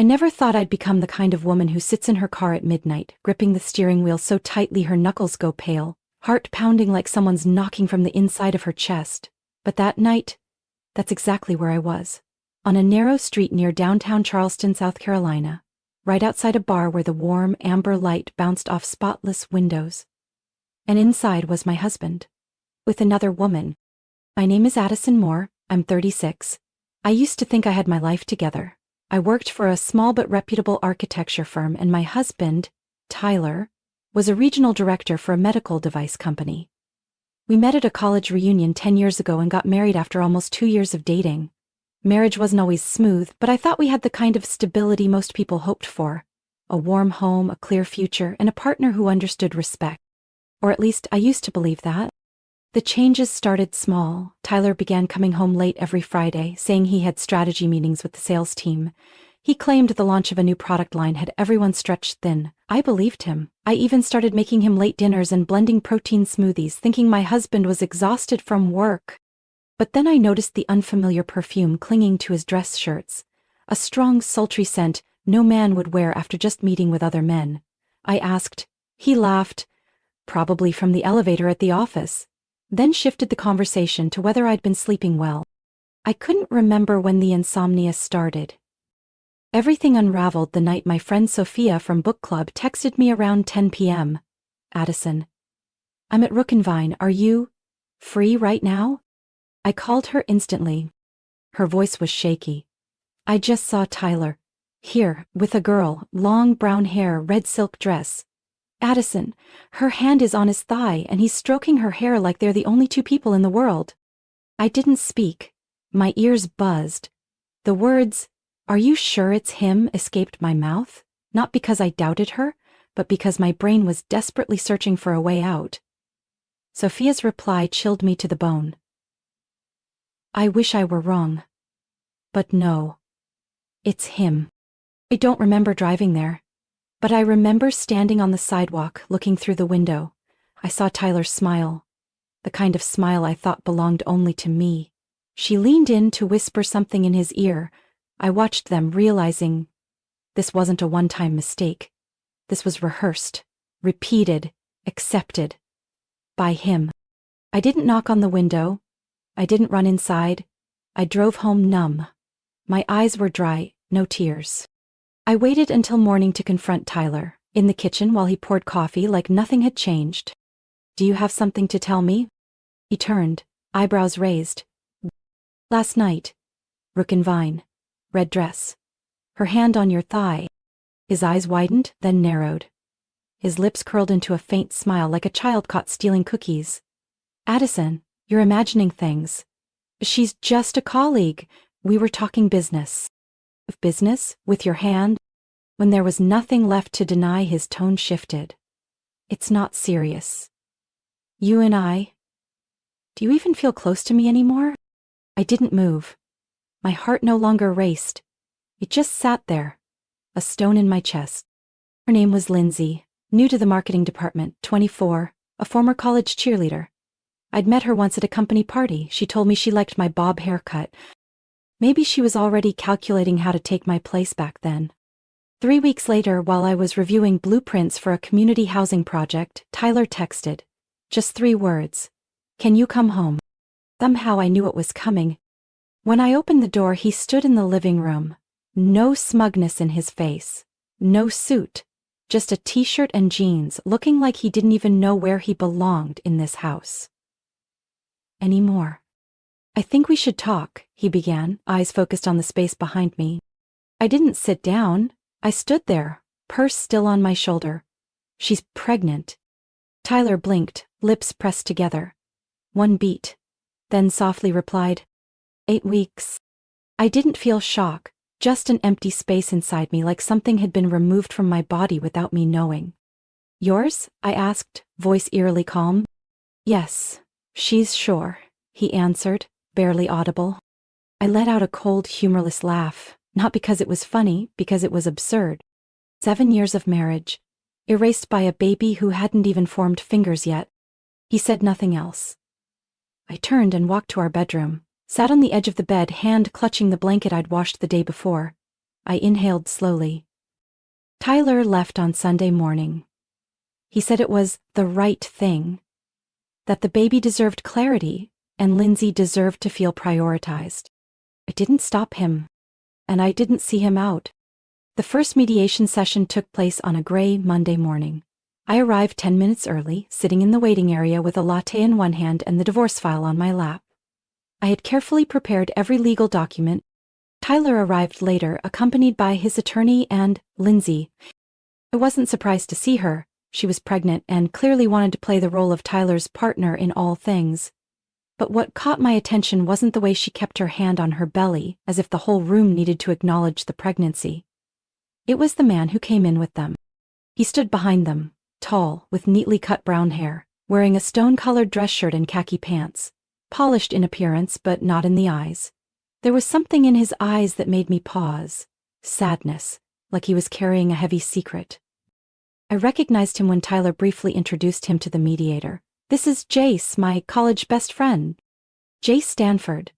I never thought I'd become the kind of woman who sits in her car at midnight, gripping the steering wheel so tightly her knuckles go pale, heart pounding like someone's knocking from the inside of her chest. But that night, that's exactly where I was. On a narrow street near downtown Charleston, South Carolina, right outside a bar where the warm, amber light bounced off spotless windows. And inside was my husband. With another woman. My name is Addison Moore, I'm 36. I used to think I had my life together. I worked for a small but reputable architecture firm, and my husband, Tyler, was a regional director for a medical device company. We met at a college reunion 10 years ago and got married after almost 2 years of dating. Marriage wasn't always smooth, but I thought we had the kind of stability most people hoped for. A warm home, a clear future, and a partner who understood respect. Or at least I used to believe that. The changes started small. Tyler began coming home late every Friday, saying he had strategy meetings with the sales team. He claimed the launch of a new product line had everyone stretched thin. I believed him. I even started making him late dinners and blending protein smoothies, thinking my husband was exhausted from work. But then I noticed the unfamiliar perfume clinging to his dress shirts. A strong, sultry scent no man would wear after just meeting with other men. I asked. He laughed, probably from the elevator at the office. Then shifted the conversation to whether I'd been sleeping well. I couldn't remember when the insomnia started. Everything unraveled the night my friend Sophia from book club texted me around 10 p.m. Addison, I'm at Rook and Vine. Are you free right now? I called her instantly. Her voice was shaky. I just saw Tyler. Here, with a girl, long brown hair, red silk dress. Addison, her hand is on his thigh and he's stroking her hair like they're the only two people in the world. I didn't speak. My ears buzzed. The words, "Are you sure it's him?" escaped my mouth, not because I doubted her, but because my brain was desperately searching for a way out. Sophia's reply chilled me to the bone. I wish I were wrong. But no. It's him. I don't remember driving there. But I remember standing on the sidewalk, looking through the window. I saw Tyler smile. The kind of smile I thought belonged only to me. She leaned in to whisper something in his ear. I watched them, realizing this wasn't a one-time mistake. This was rehearsed, repeated, accepted. By him. I didn't knock on the window. I didn't run inside. I drove home numb. My eyes were dry, no tears. I waited until morning to confront Tyler, in the kitchen while he poured coffee like nothing had changed. Do you have something to tell me? He turned, eyebrows raised. Last night. Rook and Vine. Red dress. Her hand on your thigh. His eyes widened, then narrowed. His lips curled into a faint smile like a child caught stealing cookies. Addison, you're imagining things. She's just a colleague. We were talking business. Of business? With your hand? When there was nothing left to deny, his tone shifted. It's not serious. You and I. Do you even feel close to me anymore? I didn't move. My heart no longer raced. It just sat there, a stone in my chest. Her name was Lindsay, new to the marketing department, 24, a former college cheerleader. I'd met her once at a company party. She told me she liked my bob haircut. Maybe she was already calculating how to take my place back then. 3 weeks later, while I was reviewing blueprints for a community housing project, Tyler texted. Just 3 words. Can you come home? Somehow I knew it was coming. When I opened the door, he stood in the living room. No smugness in his face. No suit. Just a t-shirt and jeans, looking like he didn't even know where he belonged in this house. Anymore. I think we should talk, he began, eyes focused on the space behind me. I didn't sit down. I stood there, purse still on my shoulder. She's pregnant. Tyler blinked, lips pressed together. 1 beat. Then softly replied, 8 weeks. I didn't feel shock, just an empty space inside me like something had been removed from my body without me knowing. Yours? I asked, voice eerily calm. Yes, she's sure, he answered, barely audible. I let out a cold, humorless laugh, not because it was funny, because it was absurd. 7 years of marriage, erased by a baby who hadn't even formed fingers yet. He said nothing else. I turned and walked to our bedroom, sat on the edge of the bed, hand clutching the blanket I'd washed the day before. I inhaled slowly. Tyler left on Sunday morning. He said it was the right thing, that the baby deserved clarity, and Lindsay deserved to feel prioritized. I didn't stop him, and I didn't see him out. The first mediation session took place on a gray Monday morning. I arrived 10 minutes early, sitting in the waiting area with a latte in one hand and the divorce file on my lap. I had carefully prepared every legal document. Tyler arrived later, accompanied by his attorney and Lindsay. I wasn't surprised to see her. She was pregnant and clearly wanted to play the role of Tyler's partner in all things. But what caught my attention wasn't the way she kept her hand on her belly, as if the whole room needed to acknowledge the pregnancy. It was the man who came in with them. He stood behind them, tall, with neatly cut brown hair, wearing a stone-colored dress shirt and khaki pants, polished in appearance but not in the eyes. There was something in his eyes that made me pause. Sadness, like he was carrying a heavy secret. I recognized him when Tyler briefly introduced him to the mediator. "This is Jace, my college best friend. Jace Stanford."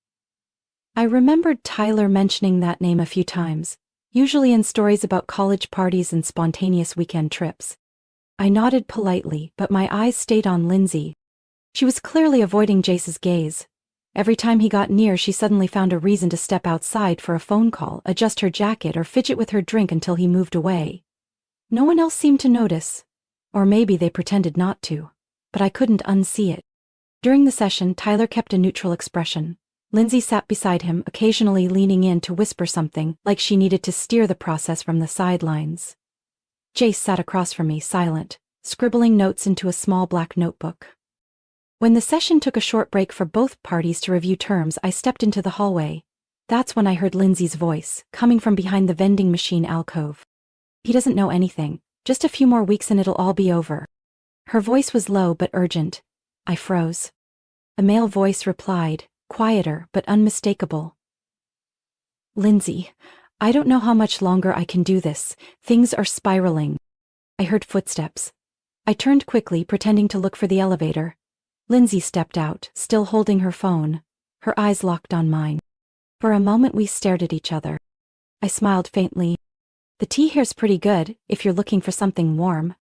I remembered Tyler mentioning that name a few times, usually in stories about college parties and spontaneous weekend trips. I nodded politely, but my eyes stayed on Lindsay. She was clearly avoiding Jace's gaze. Every time he got near, she suddenly found a reason to step outside for a phone call, adjust her jacket, or fidget with her drink until he moved away. No one else seemed to notice, or maybe they pretended not to, but I couldn't unsee it. During the session, Tyler kept a neutral expression. Lindsay sat beside him, occasionally leaning in to whisper something, like she needed to steer the process from the sidelines. Jace sat across from me, silent, scribbling notes into a small black notebook. When the session took a short break for both parties to review terms, I stepped into the hallway. That's when I heard Lindsay's voice, coming from behind the vending machine alcove. "He doesn't know anything. Just a few more weeks and it'll all be over." Her voice was low but urgent. I froze. A male voice replied, quieter but unmistakable. "Lindsay, I don't know how much longer I can do this. Things are spiraling." I heard footsteps. I turned quickly, pretending to look for the elevator. Lindsay stepped out, still holding her phone, her eyes locked on mine. For a moment we stared at each other. I smiled faintly. "The tea here's pretty good, if you're looking for something warm."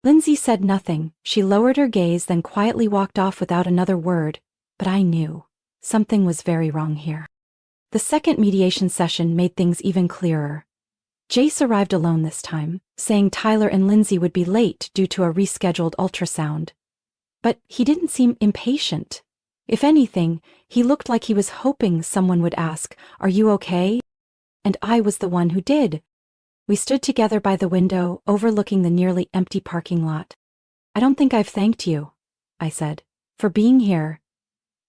Lindsay said nothing. She lowered her gaze, then quietly walked off without another word. But I knew something was very wrong here. The second mediation session made things even clearer. Jace arrived alone this time, saying Tyler and Lindsay would be late due to a rescheduled ultrasound. But he didn't seem impatient. If anything, he looked like he was hoping someone would ask, "Are you okay?" And I was the one who did. We stood together by the window, overlooking the nearly empty parking lot. "I don't think I've thanked you," I said, "for being here.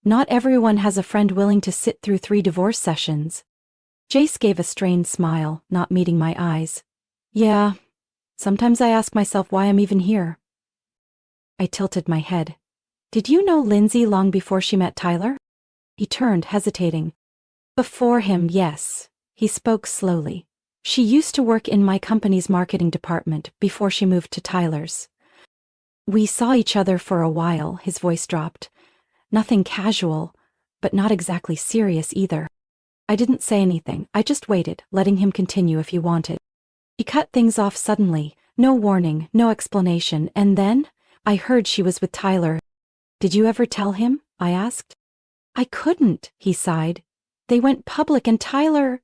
Not everyone has a friend willing to sit through 3 divorce sessions." Jace gave a strained smile, not meeting my eyes. "Yeah, sometimes I ask myself why I'm even here." I tilted my head. "Did you know Lindsay long before she met Tyler?" He turned, hesitating. "Before him, yes." He spoke slowly. "She used to work in my company's marketing department before she moved to Tyler's. We saw each other for a while." His voice dropped. "Nothing casual, but not exactly serious either." I didn't say anything. I just waited, letting him continue if he wanted. He cut things off suddenly, no warning, no explanation, and then I heard she was with Tyler. "Did you ever tell him?" I asked. "I couldn't," he sighed. "They went public and Tyler—"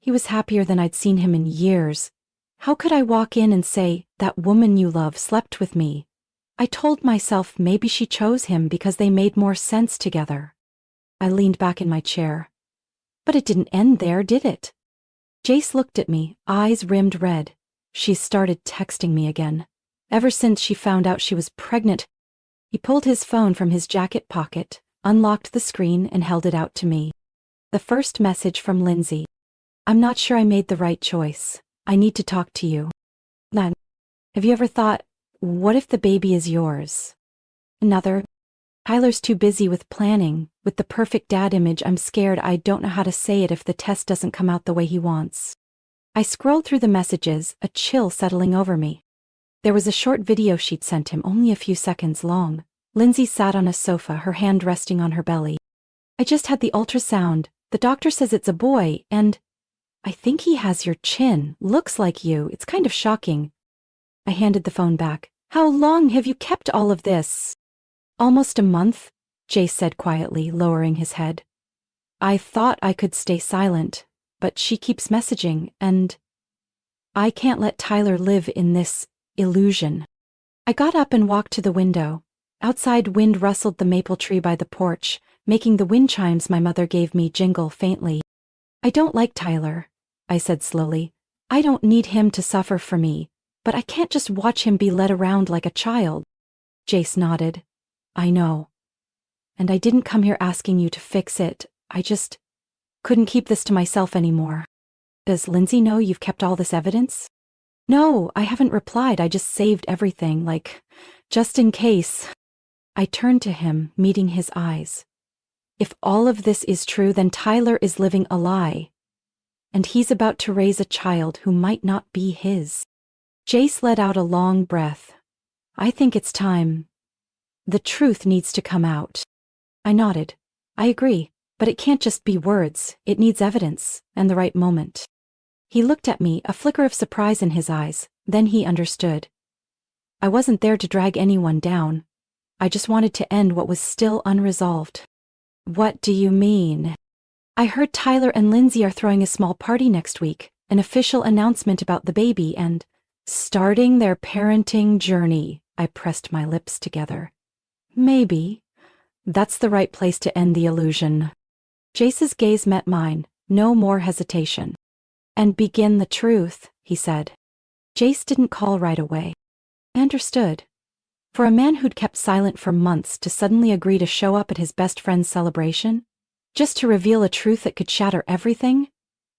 He was happier than I'd seen him in years. How could I walk in and say, "That woman you love slept with me"? I told myself maybe she chose him because they made more sense together. I leaned back in my chair. But it didn't end there, did it? Jace looked at me, eyes rimmed red. She's started texting me again. Ever since she found out she was pregnant. He pulled his phone from his jacket pocket, unlocked the screen, and held it out to me. The first message from Lindsay. "I'm not sure I made the right choice. I need to talk to you." Then, "Have you ever thought, what if the baby is yours?" Another, "Tyler's too busy with planning, with the perfect dad image. I'm scared I don't know how to say it if the test doesn't come out the way he wants." I scrolled through the messages, a chill settling over me. There was a short video she'd sent him, only a few seconds long. Lindsay sat on a sofa, her hand resting on her belly. "I just had the ultrasound. The doctor says it's a boy, and..." I think he has your chin. Looks like you. It's kind of shocking. I handed the phone back. How long have you kept all of this? Almost a month, Jace said quietly, lowering his head. I thought I could stay silent, but she keeps messaging, and I can't let Tyler live in this illusion. I got up and walked to the window. Outside, wind rustled the maple tree by the porch, making the wind chimes my mother gave me jingle faintly. I don't like Tyler, I said slowly. I don't need him to suffer for me, but I can't just watch him be led around like a child. Jace nodded. I know. And I didn't come here asking you to fix it. I just couldn't keep this to myself anymore. Does Lindsay know you've kept all this evidence? No, I haven't replied. I just saved everything, just in case. I turned to him, meeting his eyes. If all of this is true, then Tyler is living a lie. And he's about to raise a child who might not be his. Jace let out a long breath. I think it's time. The truth needs to come out. I nodded. I agree, but it can't just be words. It needs evidence, and the right moment. He looked at me, a flicker of surprise in his eyes, then he understood. I wasn't there to drag anyone down. I just wanted to end what was still unresolved. What do you mean? I heard Tyler and Lindsay are throwing a small party next week, an official announcement about the baby and starting their parenting journey. I pressed my lips together. Maybe. That's the right place to end the illusion. Jace's gaze met mine, no more hesitation. And begin the truth, he said. Jace didn't call right away. I understood. For a man who'd kept silent for months to suddenly agree to show up at his best friend's celebration, just to reveal a truth that could shatter everything,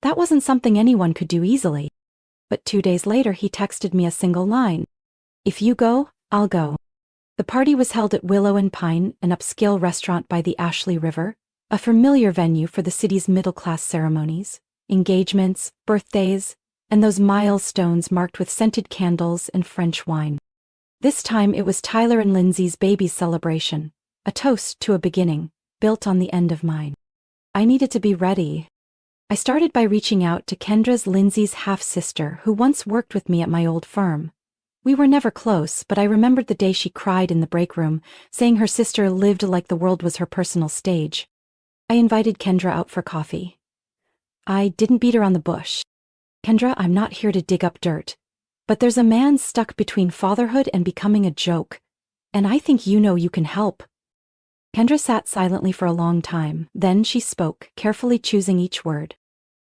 that wasn't something anyone could do easily. But 2 days later he texted me a single line. If you go, I'll go. The party was held at Willow and Pine, an upscale restaurant by the Ashley River, a familiar venue for the city's middle-class ceremonies, engagements, birthdays, and those milestones marked with scented candles and French wine. This time it was Tyler and Lindsay's baby's celebration, a toast to a beginning, built on the end of mine. I needed to be ready. I started by reaching out to Kendra's Lindsay's half-sister who once worked with me at my old firm. We were never close, but I remembered the day she cried in the break room, saying her sister lived like the world was her personal stage. I invited Kendra out for coffee. I didn't beat around the bush. Kendra, I'm not here to dig up dirt. But there's a man stuck between fatherhood and becoming a joke. And I think you know you can help. Kendra sat silently for a long time. Then she spoke, carefully choosing each word.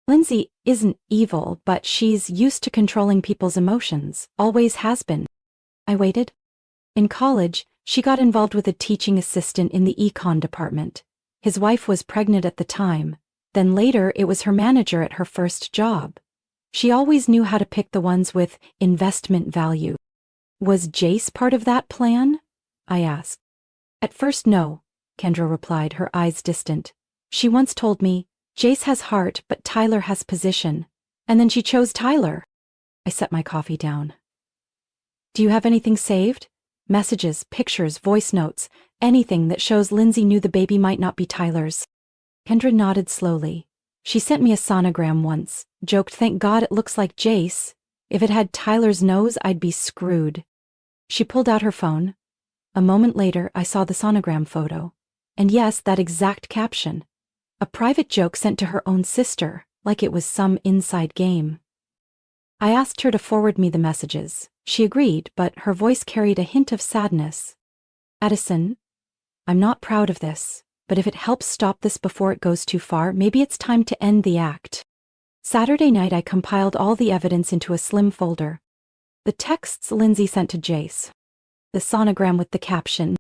Lindsay isn't evil, but she's used to controlling people's emotions. Always has been. I waited. In college, she got involved with a teaching assistant in the econ department. His wife was pregnant at the time. Then later, it was her manager at her first job. She always knew how to pick the ones with investment value. Was Jace part of that plan? I asked. At first, no, Kendra replied, her eyes distant. She once told me, Jace has heart, but Tyler has position. And then she chose Tyler. I set my coffee down. Do you have anything saved? Messages, pictures, voice notes, anything that shows Lindsay knew the baby might not be Tyler's. Kendra nodded slowly. She sent me a sonogram once, joked, thank God it looks like Jace. If it had Tyler's nose, I'd be screwed. She pulled out her phone. A moment later, I saw the sonogram photo. And yes, that exact caption. A private joke sent to her own sister, like it was some inside game. I asked her to forward me the messages. She agreed, but her voice carried a hint of sadness. Addison, I'm not proud of this. But if it helps stop this before it goes too far, maybe it's time to end the act. Saturday night I compiled all the evidence into a slim folder. The texts Lindsay sent to Jace. The sonogram with the caption.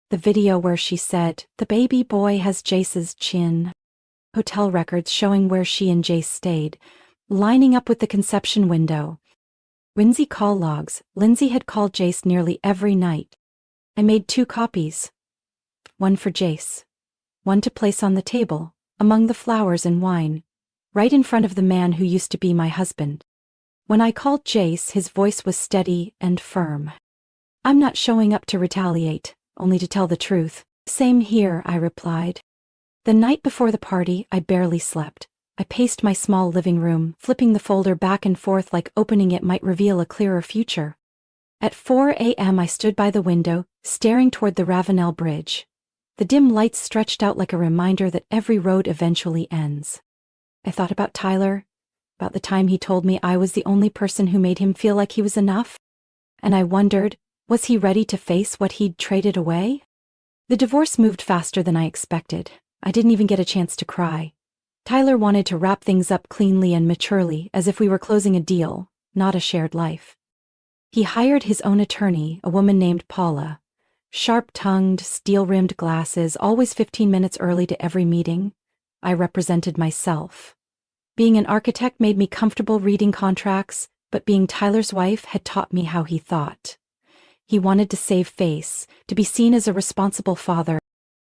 The video where she said, the baby boy has Jace's chin. Hotel records showing where she and Jace stayed, lining up with the conception window. Lindsay call logs. Lindsay had called Jace nearly every night. I made 2 copies. One for Jace. One to place on the table, among the flowers and wine, right in front of the man who used to be my husband. When I called Jace, his voice was steady and firm. I'm not showing up to retaliate, only to tell the truth. Same here, I replied. The night before the party, I barely slept. I paced my small living room, flipping the folder back and forth like opening it might reveal a clearer future. At 4 a.m. I stood by the window, staring toward the Ravenel Bridge. The dim lights stretched out like a reminder that every road eventually ends. I thought about Tyler, about the time he told me I was the only person who made him feel like he was enough. And I wondered, was he ready to face what he'd traded away? The divorce moved faster than I expected. I didn't even get a chance to cry. Tyler wanted to wrap things up cleanly and maturely, as if we were closing a deal, not a shared life. He hired his own attorney, a woman named Paula. Sharp-tongued, steel-rimmed glasses, always 15 minutes early to every meeting. I represented myself. Being an architect made me comfortable reading contracts, but being Tyler's wife had taught me how he thought. He wanted to save face, to be seen as a responsible father.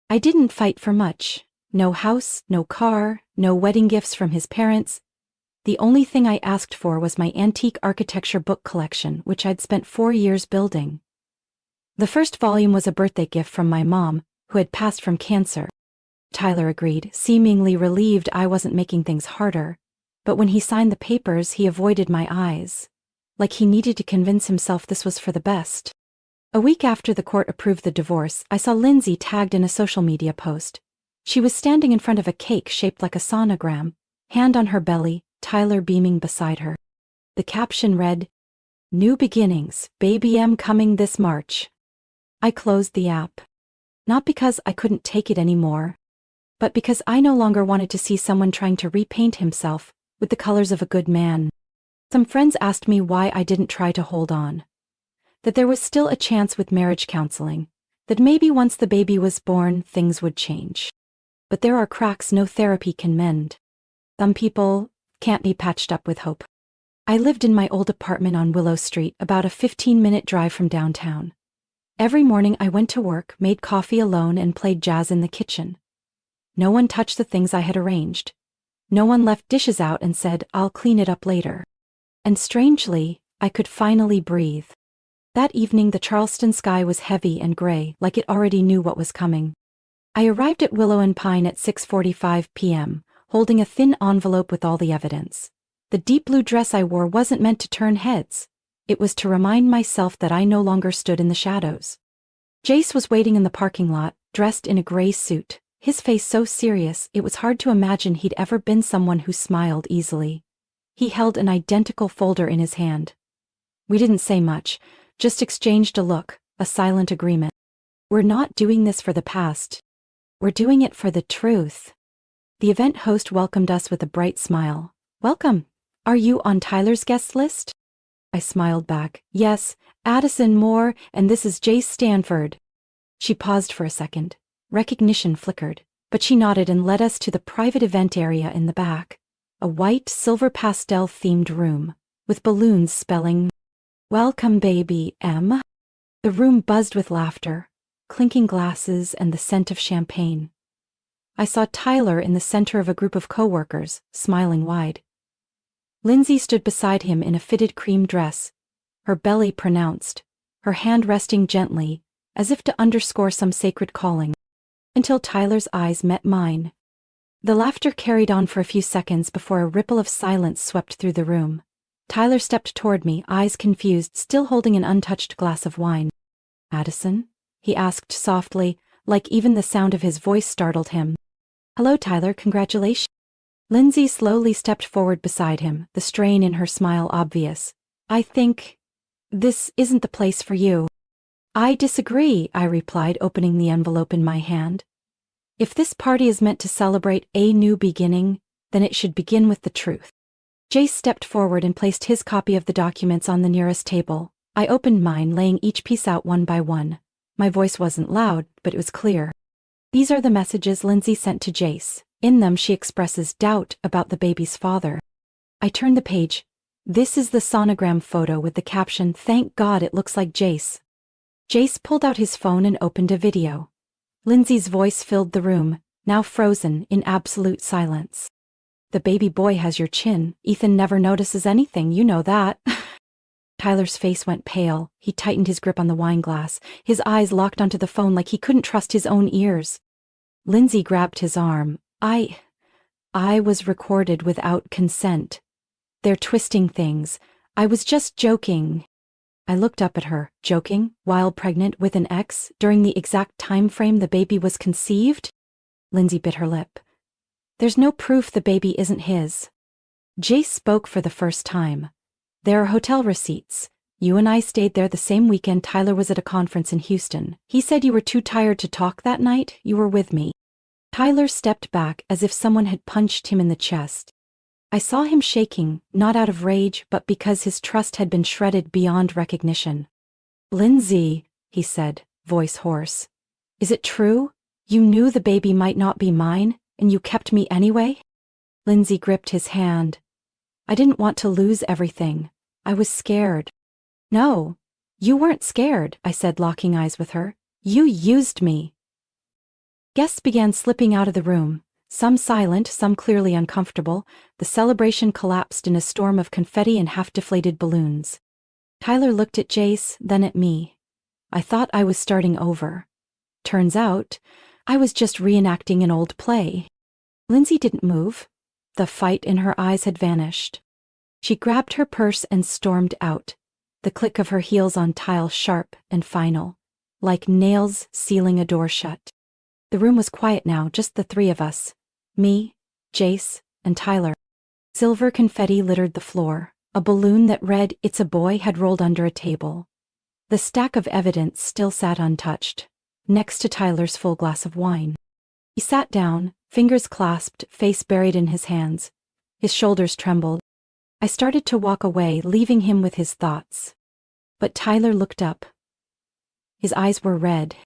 I didn't fight for much. No house, no car, no wedding gifts from his parents. The only thing I asked for was my antique architecture book collection, which I'd spent 4 years building. The first volume was a birthday gift from my mom, who had passed from cancer. Tyler agreed, seemingly relieved I wasn't making things harder. But when he signed the papers, he avoided my eyes. Like he needed to convince himself this was for the best. A week after the court approved the divorce, I saw Lindsay tagged in a social media post. She was standing in front of a cake shaped like a sonogram, hand on her belly, Tyler beaming beside her. The caption read, "New beginnings, baby M coming this March." I closed the app. Not because I couldn't take it anymore, but because I no longer wanted to see someone trying to repaint himself with the colors of a good man. Some friends asked me why I didn't try to hold on. That there was still a chance with marriage counseling, that maybe once the baby was born, things would change. But there are cracks no therapy can mend. Some people can't be patched up with hope. I lived in my old apartment on Willow Street, about a 15-minute drive from downtown. Every morning I went to work, made coffee alone, and played jazz in the kitchen. No one touched the things I had arranged. No one left dishes out and said, "I'll clean it up later." And strangely, I could finally breathe. That evening the Charleston sky was heavy and gray, like it already knew what was coming. I arrived at Willow and Pine at 6:45 p.m., holding a thin envelope with all the evidence. The deep blue dress I wore wasn't meant to turn heads. It was to remind myself that I no longer stood in the shadows. Jace was waiting in the parking lot, dressed in a gray suit, his face so serious it was hard to imagine he'd ever been someone who smiled easily. He held an identical folder in his hand. We didn't say much, just exchanged a look, a silent agreement. We're not doing this for the past. We're doing it for the truth. The event host welcomed us with a bright smile. "Welcome. Are you on Tyler's guest list?" I smiled back. "Yes, Addison Moore, and this is Jace Stanford." She paused for a second. Recognition flickered, but she nodded and led us to the private event area in the back. A white, silver pastel-themed room, with balloons spelling, "Welcome, baby M." The room buzzed with laughter, clinking glasses and the scent of champagne. I saw Tyler in the center of a group of coworkers, smiling wide. Lindsay stood beside him in a fitted cream dress, her belly pronounced, her hand resting gently, as if to underscore some sacred calling, until Tyler's eyes met mine. The laughter carried on for a few seconds before a ripple of silence swept through the room. Tyler stepped toward me, eyes confused, still holding an untouched glass of wine. "Addison?" he asked softly, like even the sound of his voice startled him. "Hello, Tyler, congratulations." Lindsay slowly stepped forward beside him, the strain in her smile obvious. "I think this isn't the place for you." "I disagree," I replied, opening the envelope in my hand. "If this party is meant to celebrate a new beginning, then it should begin with the truth." Jace stepped forward and placed his copy of the documents on the nearest table. I opened mine, laying each piece out one by one. My voice wasn't loud, but it was clear. "These are the messages Lindsay sent to Jace. In them she expresses doubt about the baby's father." I turned the page. This is the sonogram photo with the caption, "Thank God it looks like Jace." Jace pulled out his phone and opened a video. Lindsay's voice filled the room, now frozen in absolute silence. "The baby boy has your chin. Ethan never notices anything, you know that." Tyler's face went pale. He tightened his grip on the wine glass, his eyes locked onto the phone like he couldn't trust his own ears. Lindsay grabbed his arm. I was recorded without consent. They're twisting things. I was just joking. I looked up at her. Joking? While pregnant with an ex, during the exact time frame the baby was conceived? Lindsay bit her lip. There's no proof the baby isn't his. Jace spoke for the first time. There are hotel receipts. You and I stayed there the same weekend Tyler was at a conference in Houston. He said you were too tired to talk that night. You were with me. Tyler stepped back as if someone had punched him in the chest. I saw him shaking, not out of rage, but because his trust had been shredded beyond recognition. Lindsay, he said, voice hoarse. Is it true? You knew the baby might not be mine, and you kept me anyway? Lindsay gripped his hand. I didn't want to lose everything. I was scared. No, you weren't scared, I said, locking eyes with her. You used me. Guests began slipping out of the room, some silent, some clearly uncomfortable. The celebration collapsed in a storm of confetti and half-deflated balloons. Tyler looked at Jace, then at me. I thought I was starting over. Turns out, I was just reenacting an old play. Lindsay didn't move. The fight in her eyes had vanished. She grabbed her purse and stormed out, the click of her heels on tile sharp and final, like nails sealing a door shut. The room was quiet now, just the three of us. Me, Jace, and Tyler. Silver confetti littered the floor. A balloon that read, "It's a boy," had rolled under a table. The stack of evidence still sat untouched, next to Tyler's full glass of wine. He sat down, fingers clasped, face buried in his hands. His shoulders trembled. I started to walk away, leaving him with his thoughts. But Tyler looked up. His eyes were red.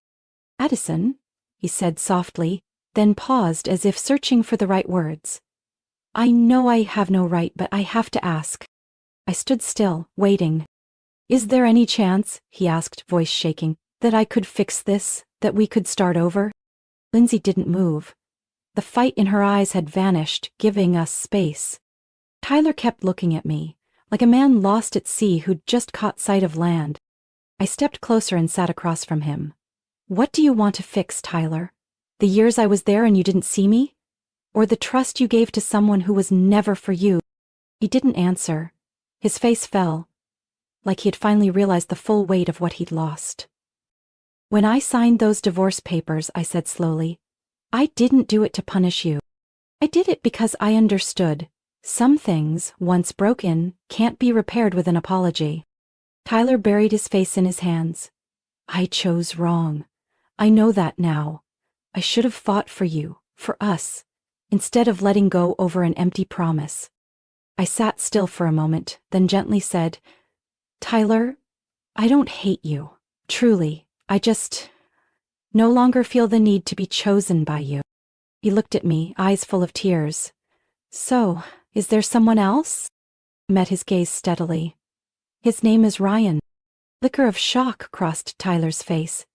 "Addison," he said softly, then paused as if searching for the right words. "I know I have no right, but I have to ask." I stood still, waiting. "Is there any chance," he asked, voice shaking, "that I could fix this, that we could start over?" Lindsay didn't move. The fight in her eyes had vanished, giving us space. Tyler kept looking at me, like a man lost at sea who'd just caught sight of land. I stepped closer and sat across from him. "What do you want to fix, Tyler? The years I was there and you didn't see me? Or the trust you gave to someone who was never for you?" He didn't answer. His face fell, like he had finally realized the full weight of what he'd lost. "When I signed those divorce papers," I said slowly, "I didn't do it to punish you. I did it because I understood. Some things, once broken, can't be repaired with an apology." Tyler buried his face in his hands. "I chose wrong. I know that now. I should have fought for you, for us, instead of letting go over an empty promise." I sat still for a moment, then gently said, "Tyler, I don't hate you. Truly, I just no longer feel the need to be chosen by you." He looked at me, eyes full of tears. "So, is there someone else?" I met his gaze steadily. "His name is Ryan." Flicker of shock crossed Tyler's face.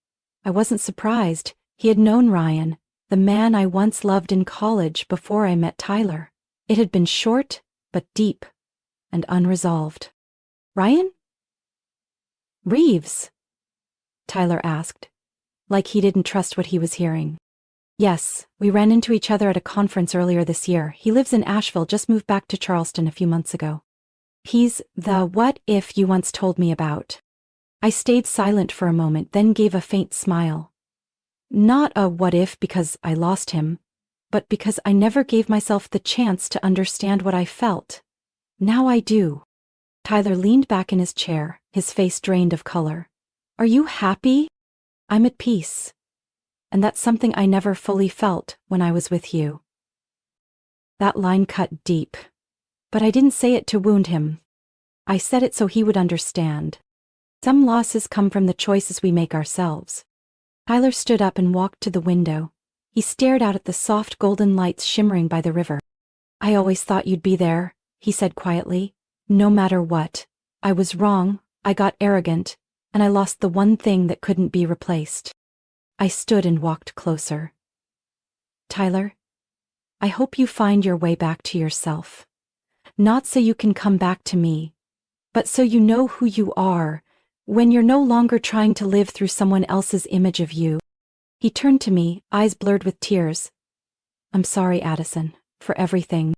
I wasn't surprised. He had known Ryan, the man I once loved in college before I met Tyler. It had been short, but deep, and unresolved. "Ryan?" "Reeves?" Tyler asked, like he didn't trust what he was hearing. "Yes, we ran into each other at a conference earlier this year. He lives in Asheville, just moved back to Charleston a few months ago. He's the what if you once told me about." I stayed silent for a moment, then gave a faint smile. Not a what if because I lost him, but because I never gave myself the chance to understand what I felt. Now I do. Tyler leaned back in his chair, his face drained of color. "Are you happy?" "I'm at peace. And that's something I never fully felt when I was with you." That line cut deep. But I didn't say it to wound him. I said it so he would understand. Some losses come from the choices we make ourselves. Tyler stood up and walked to the window. He stared out at the soft golden lights shimmering by the river. "I always thought you'd be there," he said quietly. "No matter what. I was wrong, I got arrogant, and I lost the one thing that couldn't be replaced." I stood and walked closer. "Tyler, I hope you find your way back to yourself. Not so you can come back to me, but so you know who you are, when you're no longer trying to live through someone else's image of you." He turned to me, eyes blurred with tears. "I'm sorry, Addison. for everything.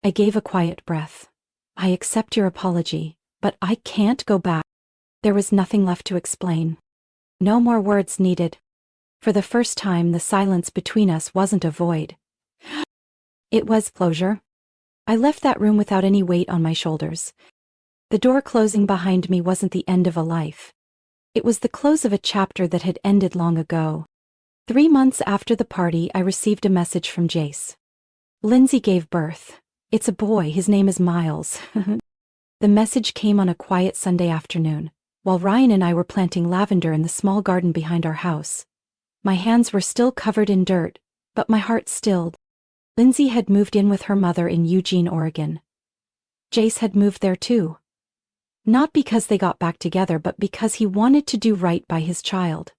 I gave a quiet breath. I accept your apology, but I can't go back. There was nothing left to explain. No more words needed. For the first time, the silence between us wasn't a void. It was closure. I left that room without any weight on my shoulders. The door closing behind me wasn't the end of a life. It was the close of a chapter that had ended long ago. 3 months after the party, I received a message from Jace. Lindsay gave birth. It's a boy, his name is Miles. The message came on a quiet Sunday afternoon, while Ryan and I were planting lavender in the small garden behind our house. My hands were still covered in dirt, but my heart stilled. Lindsay had moved in with her mother in Eugene, Oregon. Jace had moved there too. Not because they got back together, but because he wanted to do right by his child.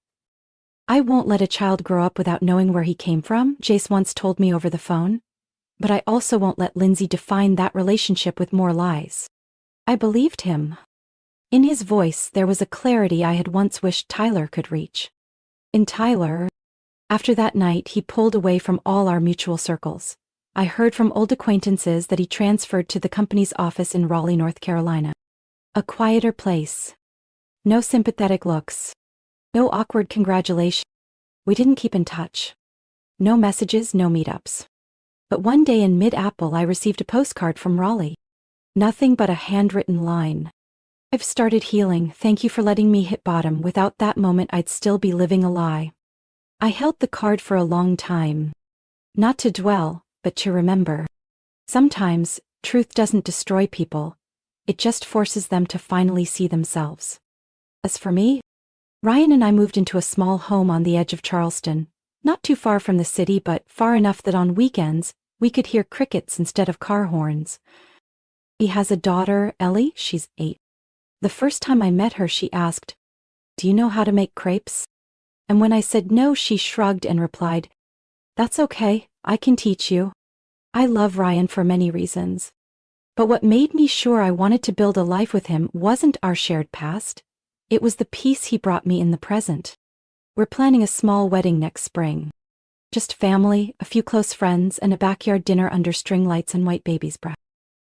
I won't let a child grow up without knowing where he came from, Jace once told me over the phone. But I also won't let Lindsay define that relationship with more lies. I believed him. In his voice there was a clarity I had once wished Tyler could reach. In Tyler, after that night he pulled away from all our mutual circles. I heard from old acquaintances that he transferred to the company's office in Raleigh, North Carolina. A quieter place. No sympathetic looks. No awkward congratulations. We didn't keep in touch. No messages, no meetups. But one day in mid-April I received a postcard from Raleigh. Nothing but a handwritten line. I've started healing, thank you for letting me hit bottom. Without that moment I'd still be living a lie. I held the card for a long time. Not to dwell, but to remember. Sometimes, truth doesn't destroy people. It just forces them to finally see themselves. As for me, Ryan and I moved into a small home on the edge of Charleston, not too far from the city but far enough that on weekends, we could hear crickets instead of car horns. He has a daughter, Ellie, she's 8. The first time I met her she asked, "Do you know how to make crepes?" And when I said no she shrugged and replied, "That's okay, I can teach you." I love Ryan for many reasons. But what made me sure I wanted to build a life with him wasn't our shared past. It was the peace he brought me in the present. We're planning a small wedding next spring. Just family, a few close friends, and a backyard dinner under string lights and white baby's breath.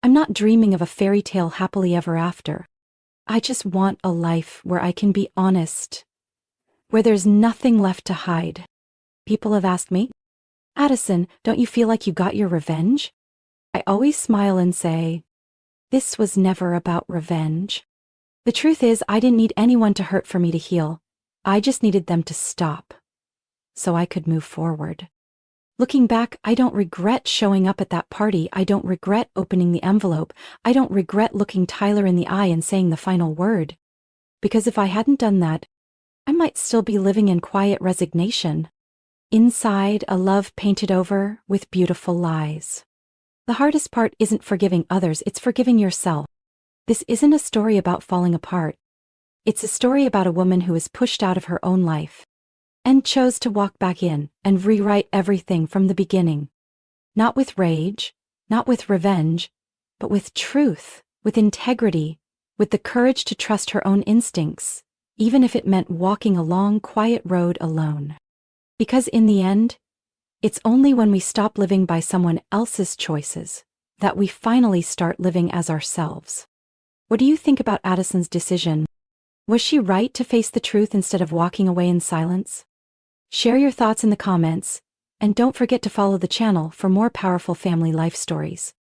I'm not dreaming of a fairy tale happily ever after. I just want a life where I can be honest, where there's nothing left to hide. People have asked me, "Addison, don't you feel like you got your revenge?" I always smile and say, this was never about revenge. The truth is, I didn't need anyone to hurt for me to heal. I just needed them to stop, so I could move forward. Looking back, I don't regret showing up at that party. I don't regret opening the envelope. I don't regret looking Tyler in the eye and saying the final word. Because if I hadn't done that, I might still be living in quiet resignation. Inside, a love painted over with beautiful lies. The hardest part isn't forgiving others, it's forgiving yourself. This isn't a story about falling apart. It's a story about a woman who was pushed out of her own life and chose to walk back in and rewrite everything from the beginning. Not with rage, not with revenge, but with truth, with integrity, with the courage to trust her own instincts, even if it meant walking a long, quiet road alone. Because in the end, it's only when we stop living by someone else's choices that we finally start living as ourselves. What do you think about Addison's decision? Was she right to face the truth instead of walking away in silence? Share your thoughts in the comments, and don't forget to follow the channel for more powerful family life stories.